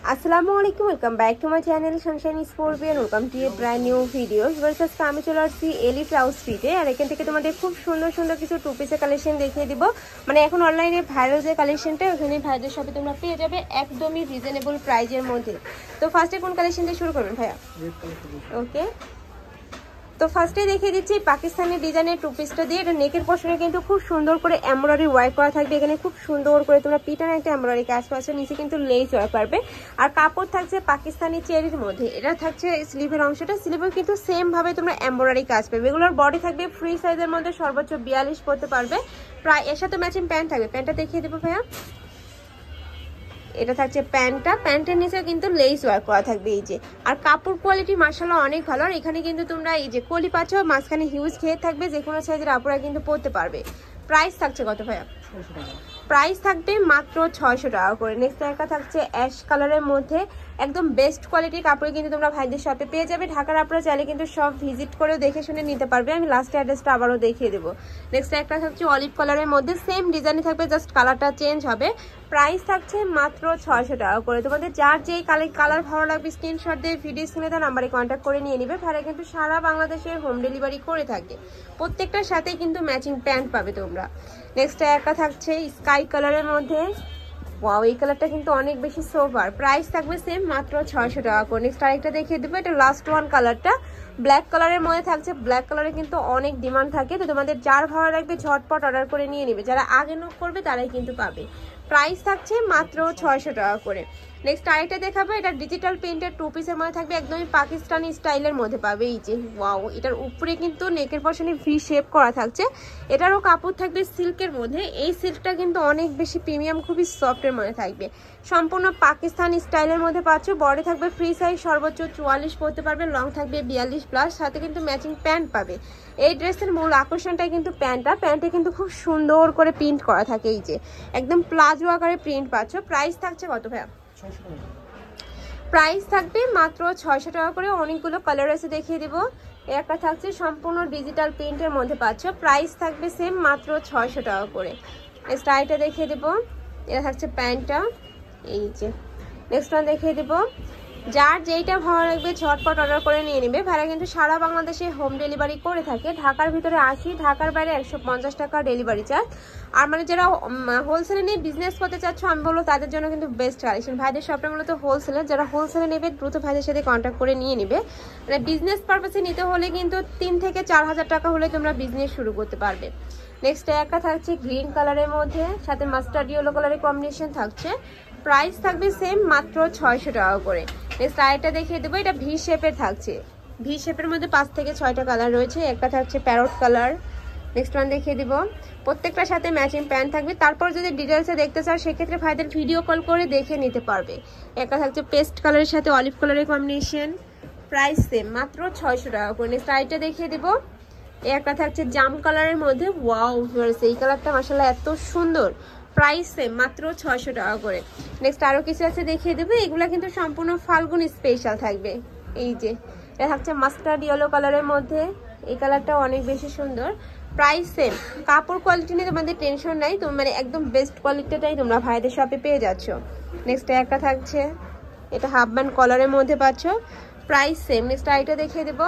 আসসালামু আলাইকুম, welcome back to my channel Sunshine scorpion. Welcome to A brand new videos. Versus আমি চলে আসছি এলিট হাউস ফিটে। আর এখান থেকে তোমাদের খুব সুন্দর সুন্দর কিছু টু পিসের কালেকশন দেখিয়ে দিব। মানে এখন অনলাইনে ভাইরাল যে কালেকশনটা ওখানে ভাইদের শপে তোমরা পেয়ে যাবে একদমই রিজনেবল প্রাইজের মধ্যে। তো ফার্স্টে কোন কালেকশন দিয়ে শুরু করবেন ভাইয়া? ওকে, তো ফার্স্টে দেখিয়ে দিচ্ছি পাকিস্তানি ডিজাইনের টু পিসটা দিয়ে। এটা নেকের পোর্শনে কিন্তু খুব সুন্দর করে এমব্রয়ডারি ওয়ার্ক করা থাকবে। এখানে খুব সুন্দর করে তোমরা পিটানে একটা এমব্রয়ডারি কাজ পাচ্ছ, নিচে কিন্তু লেস ওয়ার্ক পারবে। আর কাপড় থাকছে পাকিস্তানি চেরির মধ্যে। এটা থাকছে স্লিভের অংশটা, স্লিভে কিন্তু সেম ভাবে তোমরা এমব্রয়ডারি কাজ পাবে। এগুলোর বডি থাকবে ফ্রি সাইজের মধ্যে, সর্বোচ্চ 42 পড়তে পারবে। প্রায় এর সাথে ম্যাচিং প্যান্ট থাকবে। প্যান্টটা দেখিয়ে দেবো ভাইয়া। এটা থাকছে প্যান্টটা, প্যান্টের নিচে কিন্তু লেস ওয়ার্ক করা থাকবে এই যে। আর কাপড় কোয়ালিটি মাশাআল্লাহ অনেক ভালো। আর এখানে কিন্তু তোমরা এই যে কলি পাচ্ছ, মাঝখানে হিউজ ঘের থাকবে, যে কোনো সাইজের আপুরা কিন্তু পরতে পারবে। প্রাইস থাকছে কত ভাইয়া? প্রাইস থাকবে মাত্র 600 টাকা করে। নেক্সট একটা থাকছে অ্যাশ কালারের মধ্যে, একদম বেস্ট কোয়ালিটির কাপড় কিন্তু তোমরা ভাইদের শপে পেয়ে যাবে। ঢাকার আপনারা চাইলে কিন্তু সব ভিজিট করেও দেখে শুনে নিতে পারবে। আমি লাস্টে অ্যাড্রেসটা আবারও দেখিয়ে দেবো। নেক্সট একটা থাকছে অলিভ কালারের মধ্যে, সেম ডিজাইনে থাকবে, জাস্ট কালারটা চেঞ্জ হবে। প্রাইস থাকছে মাত্র 600 টাকা করে। তোমাদের যার যেই কালার ভালো লাগবে স্ক্রিনশট দিয়ে ভিডিও স্ক্রিনে তার নাম্বারে কন্ট্যাক্ট করে নিয়ে নিবে। ভাড়া কিন্তু সারা বাংলাদেশের হোম ডেলিভারি করে থাকে। প্রত্যেকটার সাথে কিন্তু ম্যাচিং প্যান্ট পাবে তোমরা। নেক্সট একটা থাকছে স্কাই কালারের মধ্যে। ওয়াও, এই কালারটা কিন্তু অনেক বেশি সোবার। প্রাইস থাকবে সেম মাত্র 600 টাকা করে। নেক্সট আরেকটা দেখিয়ে দেবো, এটা লাস্ট ওয়ান কালারটা ব্ল্যাক কালারের মধ্যে থাকছে। ব্ল্যাক কালারে কিন্তু অনেক ডিমান্ড থাকে, তো তোমাদের যার ভালো লাগবে ঝটপট অর্ডার করে নিয়ে নেবে। যারা আগে নক করবে তারাই কিন্তু পাবে। প্রাইস থাকছে মাত্র 600 টাকা করে। নেক্সট আরেকটা দেখাবো, এটা ডিজিটাল প্রিন্টের টু পিসের মধ্যে থাকবে, একদমই পাকিস্তানি স্টাইলের মধ্যে পাবে এই যে। ওয়াও, এটার উপরে কিন্তু নেকের পশনে ভি শেপ করা থাকছে। এটারও কাপড় থাকবে সিল্কের মধ্যে। এই সিল্কটা কিন্তু অনেক বেশি প্রিমিয়াম, খুবই সফটের মধ্যে থাকবে। সম্পূর্ণ পাকিস্তানি স্টাইলের মধ্যে পাচ্ছ। বডি থাকবে ফ্রি সাইজ, সর্বোচ্চ 44 পড়তে পারবে, লং থাকবে 42 প্লাস, সাথে কিন্তু ম্যাচিং প্যান্ট পাবে। এই ড্রেসের মূল আকর্ষণটাই কিন্তু প্যান্টটা। প্যান্টে কিন্তু খুব সুন্দর করে প্রিন্ট করা থাকে এই যে, একদম প্লাজো আকারে প্রিন্ট পাচ্ছ। প্রাইস থাকছে কত ভাইয়া? প্রাইস থাকবে মাত্র 600 টাকা করে। অনেকগুলো কালার আছে, দেখিয়ে দিব। একটা থাকছে সম্পূর্ণ ডিজিটাল প্রিন্টের মধ্যে পাচ্ছ। প্রাইস থাকবে সেম মাত্র 600 টাকা করে। নেক্সট আইটা দেখিয়ে দেব, এটা থাকছে প্যান্টটা এই যে। নেক্সট ওয়ান দেখিয়ে দেব। যার যেইটা ভালো লাগবে ঝটপট অর্ডার করে নিয়ে নেবে। ভাড়া কিন্তু সারা বাংলাদেশে হোম ডেলিভারি করে থাকে। ঢাকার ভিতরে 80, ঢাকার বাইরে 150 টাকা ডেলিভারি চার্জ। আর মানে যারা হোলসেলে নিয়ে বিজনেস করতে চাচ্ছ, আমি বলবো তাদের জন্য কিন্তু বেস্ট কালেকশন। ভাইদের শপটা মূলত হোলসেলার, যারা হোলসেলে নেবে দ্রুত ভাইদের সাথে কন্ট্যাক্ট করে নিয়ে নেবে। মানে বিজনেস পারপাসে নিতে হলে কিন্তু 3 থেকে 4 হাজার টাকা হলে তোমরা বিজনেস শুরু করতে পারবে। নেক্সট একটা থাকছে গ্রিন কালারের মধ্যে, সাথে মাস্টার্ড ইয়েলো কালারের কম্বিনেশন থাকছে। প্রাইস থাকবে সেম মাত্র 600 টাকা করে। নেক্সট আরেকটা দেখিয়ে দেবো, এটা ভি শেপের থাকছে। ভি শেপের মধ্যে 5 থেকে 6টা কালার রয়েছে। একটা থাকছে প্যারট কালার। নেক্সট ওয়ান দেখিয়ে দিব। প্রত্যেকটার সাথে ম্যাচিং প্যান্ট থাকবে। তারপর যদি ডিটেলসে দেখতে চাও সেক্ষেত্রে ভাইদের ভিডিও কল করে দেখে নিতে পারবে। একটা থাকছে পেস্ট কালারের সাথে অলিভ কালারের কম্বিনেশন। প্রাইস সেম মাত্র 600 টাকা করে। নেক্সট আরেকটা দেখিয়ে দিব, একটা থাকছে জাম কালারের মধ্যে। ওয়াও, এই কালারটা মাশাআল্লাহ এত সুন্দর। প্রাইস সেম মাত্র 600 টাকা করে। নেক্সট আরো কিছু আছে দেখিয়ে দেবো। এগুলা কিন্তু সম্পূর্ণ ফাল্গুন স্পেশাল থাকবে এই যে। এটা থাকছে মাস্টার্ড ইয়েলো কালারের মধ্যে। এই কালারটা অনেক বেশি সুন্দর। Price same. কাপড় কোয়ালিটি নিয়ে তোমাদের টেনশন নাই, তোমার মানে একদম বেস্ট কোয়ালিটিটাই তোমরা ভাইদের শপে পেয়ে যাচ্ছ। নেক্সট একটা থাকছে, এটা হাফ ব্যান্ড কলারের মধ্যে পাচ্ছ। Price same. নেক্সট আইটা দেখিয়ে দেবো।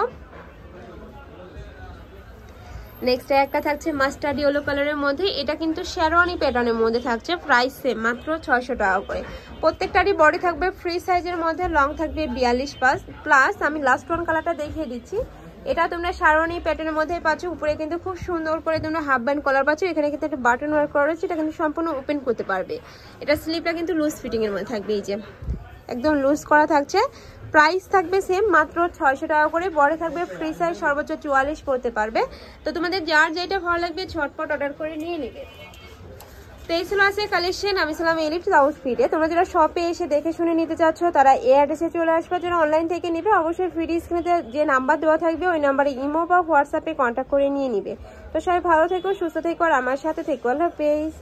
নেক্সট একটা থাকছে মাস্টার্ড ইয়েলো কালারের মধ্যে। এটা কিন্তু শেরওয়ানি প্যাটার্নের মধ্যে থাকছে। প্রাইস সেম মাত্র 600 টাকা করে। প্রত্যেকটারই বডি থাকবে ফ্রি সাইজের মধ্যে, লং থাকবে 42 প্লাস। আমি লাস্ট ওয়ান কালারটা দেখিয়ে দিচ্ছি। এটা তোমরা শেরওয়ানি প্যাটার্নের মধ্যেই পাচ্ছ। উপরে কিন্তু খুব সুন্দর করে তোমরা হাফ ব্যান্ড কলার পাচ্ছ। এখানে কিন্তু একটা বাটন ওয়ার্ক করা রয়েছে, এটা কিন্তু সম্পূর্ণ ওপেন করতে পারবে। এটা স্লিভটা কিন্তু লুজ ফিটিং এর মধ্যে থাকবে এই যে, একদম লুজ করা থাকছে। প্রাইস থাকবে সেম মাত্র 600 টাকা করে। বড় থাকবে ফ্রি সাইজ, সর্বোচ্চ 44 পড়তে পারবে। তো তোমাদের যার যেটা ভালো লাগবে ঝটপট অর্ডার করে নিয়ে নেবে। তো এই ছিল আছে কালেকশন। আমি ছিলাম এলিট হাউস ফিটে। তোমরা যারা শপে এসে দেখে শুনে নিতে চাচ্ছ তারা এই অ্যাড্রেসে চলে আসবে। যারা অনলাইন থেকে নেবে অবশ্যই ভিডিও স্ক্রিনে যে নাম্বার দেওয়া থাকবে ওই নাম্বারে ইমো বা হোয়াটসঅ্যাপে কন্ট্যাক্ট করে নিয়ে নিবে। তো সবাই ভালো থেকো, সুস্থ থেকো, আর আমার সাথে থেকো। আল্লাহ হাফেজ।